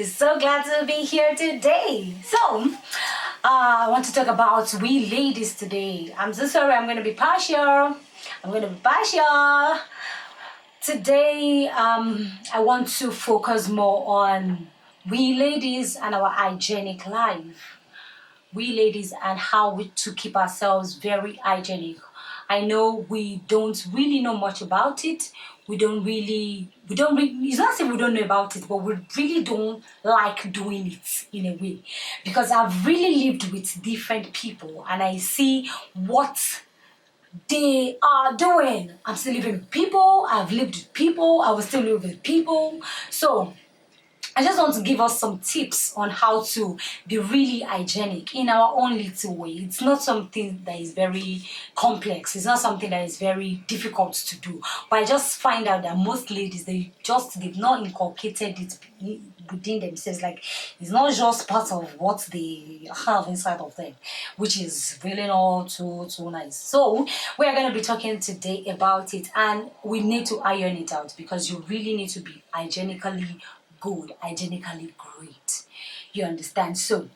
So glad to be here today. I want to talk about we ladies today. I'm so sorry, I'm going to be partial. Today, I want to focus more on we ladies and our hygienic life. We ladies and how to keep ourselves very hygienic. I know we don't really know much about it. It's not saying we don't know about it, but we really don't like doing it in a way. Because I've really lived with different people and I see what they are doing. I'm still living with people, I've lived with people, I will still live with people. So I just want to give us some tips on how to be really hygienic in our own little way. It's not something that is very complex. It's not something that is very difficult to do. But I just find out that most ladies, they've not inculcated it within themselves. Like, it's not just part of what they have inside of them, which is really not too nice. So we are going to be talking today about it, and we need to iron it out because you really need to be hygienically good, hygienically great. You understand? So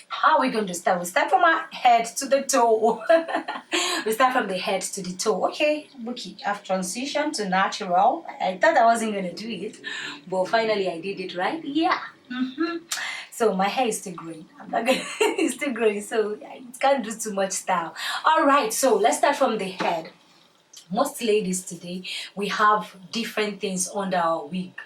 how are we going to start? We start from our head to the toe. We start from the head to the toe. Okay, I've transitioned to natural. I thought I wasn't going to do it, but finally I did it, right? Yeah. So my hair is still growing. I'm not gonna, it's still growing, so I can't do too much style. All right, so let's start from the head. Most ladies today, we have different things under our wig.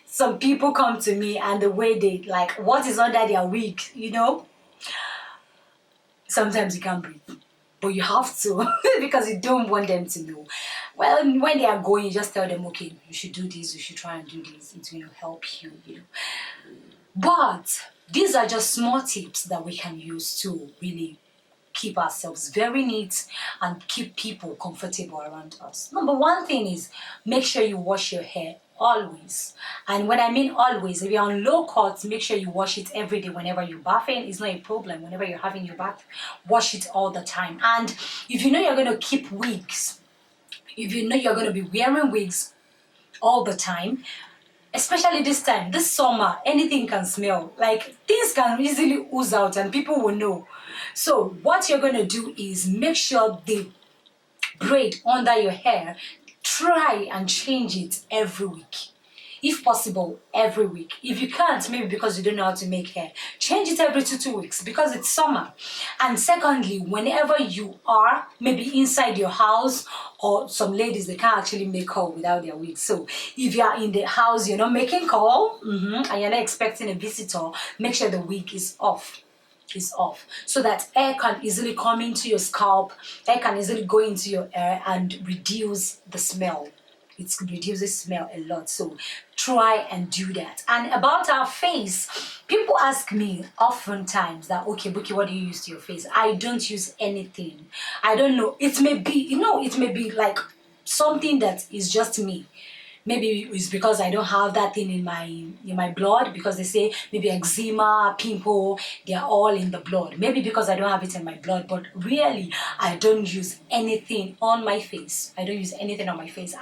Some people come to me and the way they like what is under their wig, sometimes you can't breathe, but you have to because you don't want them to know. Well, when they are going, you just tell them, okay, you should do this, you should try and do this, it's going to help you. But these are just small tips that we can use to really keep ourselves very neat and keep people comfortable around us. Number one thing is make sure you wash your hair always. And when I mean always, if you're on low cut, make sure you wash it every day. Whenever you're bathing, it's not a problem. Whenever you're having your bath, wash it all the time. And if you know you're going to keep wigs, if you know you're going to be wearing wigs all the time, especially this summer, anything can smell. Like, things can easily ooze out and people will know. So what you're going to do is make sure the braid under your hair, try and change it every week. If possible, every week. If you can't, maybe because you don't know how to make hair, change it every 2 weeks because it's summer. And secondly, whenever you are maybe inside your house, or some ladies, they can't actually make call without their wig. So if you are in the house, you're not making call, and you're not expecting a visitor, make sure the wig is off. So that air can easily come into your scalp, air can easily go into your hair and reduce the smell. It reduces smell a lot, so try and do that. And about our face, people ask me oftentimes that, okay, Buki, what do you use to your face? I don't use anything. I don't know, it may be like something that is just me. Maybe it's because I don't have that thing in my blood, because they say maybe eczema, pimple, they're all in the blood. Maybe because I don't have it in my blood, but really, I don't use anything on my face. I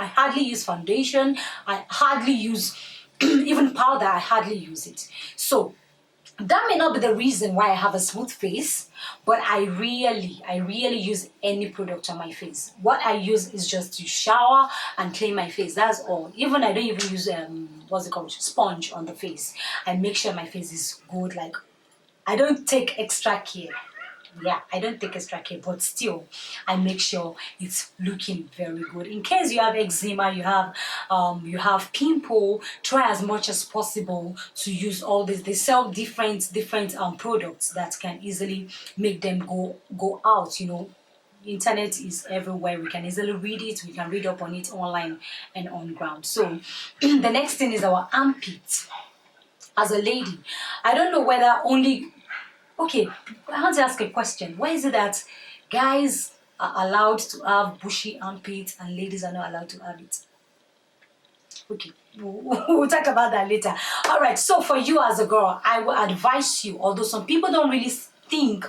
hardly use foundation. I hardly use even powder. I hardly use it. So that may not be the reason why I have a smooth face, but I really use any product on my face. What I use is just to shower and clean my face. That's all. Even I don't even use sponge on the face. I make sure my face is good. Like, I don't take extra care. Yeah, I don't take extra care, but still, I make sure it's looking very good. In case you have eczema, you have pimple, try as much as possible to use all this. They sell different products that can easily make them go out. Internet is everywhere. We can easily read it. We can read up on it online and on ground. So the next thing is our armpit. As a lady, I don't know whether only. Okay, I want to ask a question. Why is it that guys are allowed to have bushy armpits and ladies are not allowed to have it? Okay, we'll talk about that later. All right, so for you as a girl, I will advise you, although some people don't really think,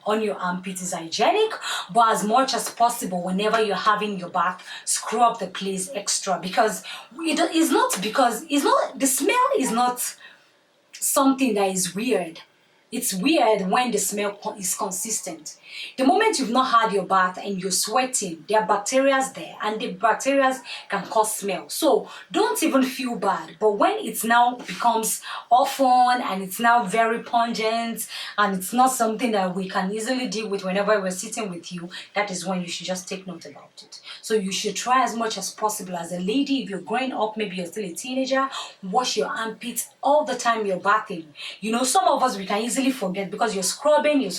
on your armpit is hygienic, but as much as possible, whenever you're having your bath, scrub the place extra, because the smell is not something that is weird. It's weird when the smell is consistent. The moment you've not had your bath and you're sweating, there are bacteria there, and the bacteria can cause smell. So don't even feel bad. But when it now becomes often and it's now very pungent and it's not something that we can easily deal with whenever we're sitting with you, that is when you should just take note about it. So you should try as much as possible as a lady. If you're growing up, maybe you're still a teenager, wash your armpits all the time you're bathing. Some of us, we can easily forget because you're scrubbing,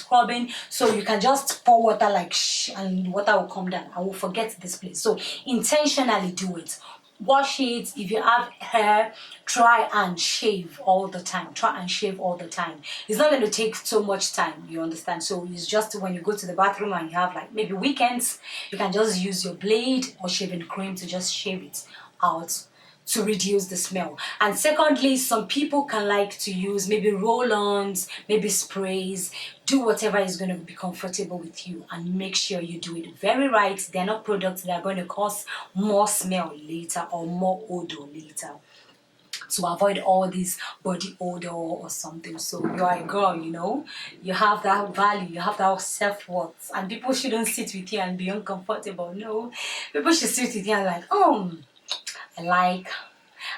so you can just pour water like shh, and water will come down and we'll forget this place. So intentionally do it. Wash it. If you have hair, try and shave all the time. It's not going to take so much time, you understand? So it's just when you go to the bathroom and you have like maybe weekends, you can just use your blade or shaving cream to just shave it out to reduce the smell. And secondly, some people can like to use maybe roll-ons, maybe sprays. Do whatever is going to be comfortable with you, and make sure you do it very right. They're not products that are going to cause more smell later or more odor later, to avoid all this body odor or something. So you are a girl, you have that value, you have that self-worth, and people shouldn't sit with you and be uncomfortable. No, people should sit with you and like,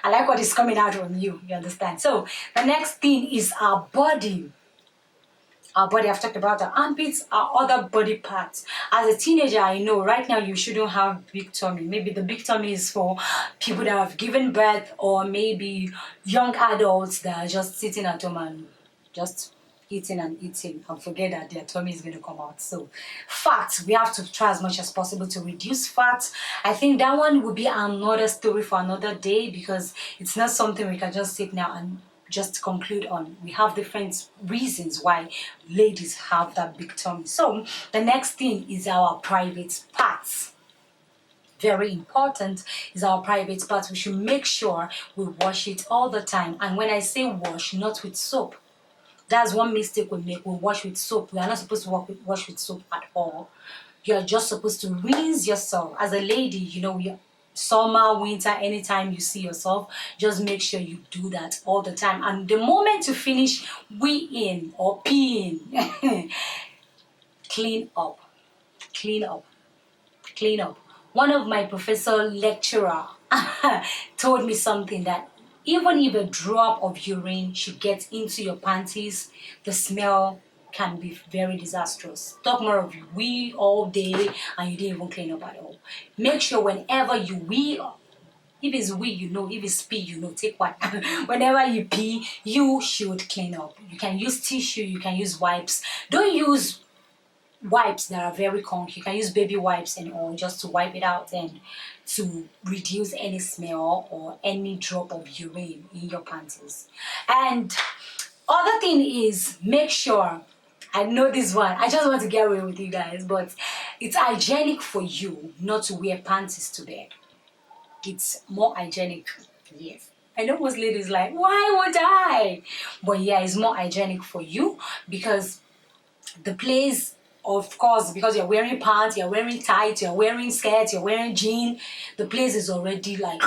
I like what is coming out from you. You understand? So the next thing is our body. Our body, I've talked about the armpits, our other body parts. As a teenager, I know right now you shouldn't have big tummy. Maybe the big tummy is for people that have given birth, or maybe young adults that are just sitting at home and just eating and forget that their tummy is going to come out. So fat, we have to try as much as possible to reduce fat. I think that one will be another story for another day, because it's not something we can just sit now and just conclude on. We have different reasons why ladies have that big tummy. So the next thing is our private parts. Very important is our private parts. We should make sure we wash it all the time. And when I say wash, not with soap. That's one mistake we make. We wash with soap. We are not supposed to wash with soap at all. You're just supposed to rinse yourself. As a lady, summer, winter, anytime you see yourself, just make sure you do that all the time. And the moment you finish weeing or peeing, clean up. One of my professor lecturer told me something, that even if a drop of urine should get into your panties, the smell can be very disastrous. Talk more of you wee all day and you didn't even clean up at all. Make sure whenever you wee, if it's wee, if it's pee, take one. Whenever you pee, you should clean up. You can use tissue, you can use wipes. Don't use wipes that are very conky. You can use baby wipes and all, just to wipe it out and to reduce any smell or any drop of urine in your panties. And other thing is, make sure, I know this one, I just want to get away with you guys, but it's hygienic for you not to wear panties to bed. It's more hygienic. Yes, I know most ladies like, why would I? But yeah, it's more hygienic for you, because the place, of course, because you're wearing pants, you're wearing tights, you're wearing skirts, you're wearing jeans, the place is already like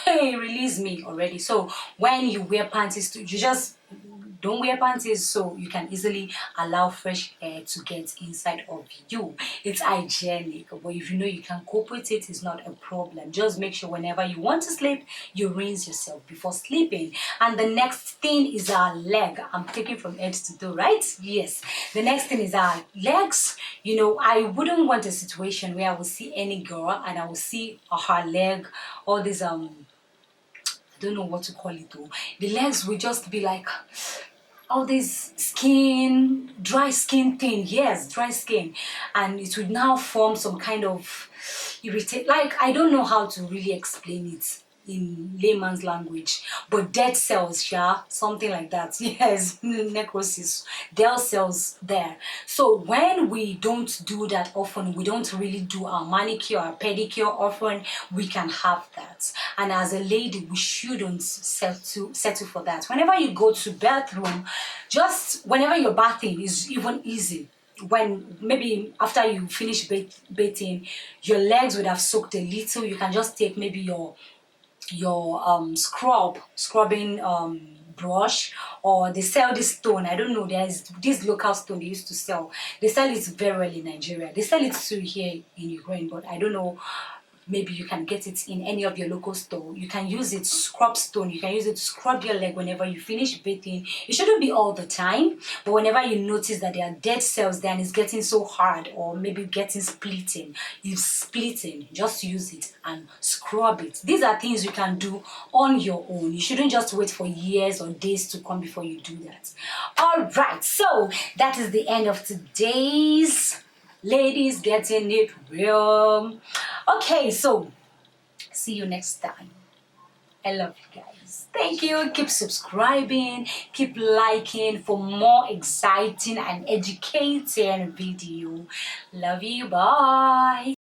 hey, release me already. So when you wear panties, you just don't wear panties, so you can easily allow fresh air to get inside of you. It's hygienic, but if you know you can cope with it, it's not a problem. Just make sure whenever you want to sleep, you rinse yourself before sleeping. And the next thing is our leg. I'm taking from head to toe, right? Yes. The next thing is our legs. I wouldn't want a situation where I will see any girl and I will see her leg, all this I don't know what to call it though. The legs will just be like all this dry skin thing. Yes, dry skin. And it would now form some kind of irritate. Like, I don't know how to really explain it. in layman's language, but dead cells, yeah, something like that. Yes, necrosis, dead cells there. So when we don't do that often, we don't really do our manicure, our pedicure often, we can have that. And as a lady, we shouldn't settle for that. Whenever you go to bathroom, just whenever you're bathing is even easy, when maybe after you finish bathing, your legs would have soaked a little, you can just take maybe your scrubbing brush, or they sell this stone. I don't know, there's this local stone they used to sell. They sell it very well in Nigeria. They sell it too here in Ukraine, but I don't know, maybe you can get it in any of your local store. You can use it, scrub stone, you can use it to scrub your leg whenever you finish bathing. It shouldn't be all the time, but whenever you notice that there are dead cells there and it's getting so hard, or maybe getting splitting, just use it and scrub it. These are things you can do on your own. You shouldn't just wait for years or days to come before you do that. All right, so that is the end of today's Ladies Getting It Real. Okay, so see you next time. I love you guys. Thank you. Keep subscribing, keep liking for more exciting and educating video. Love you. Bye.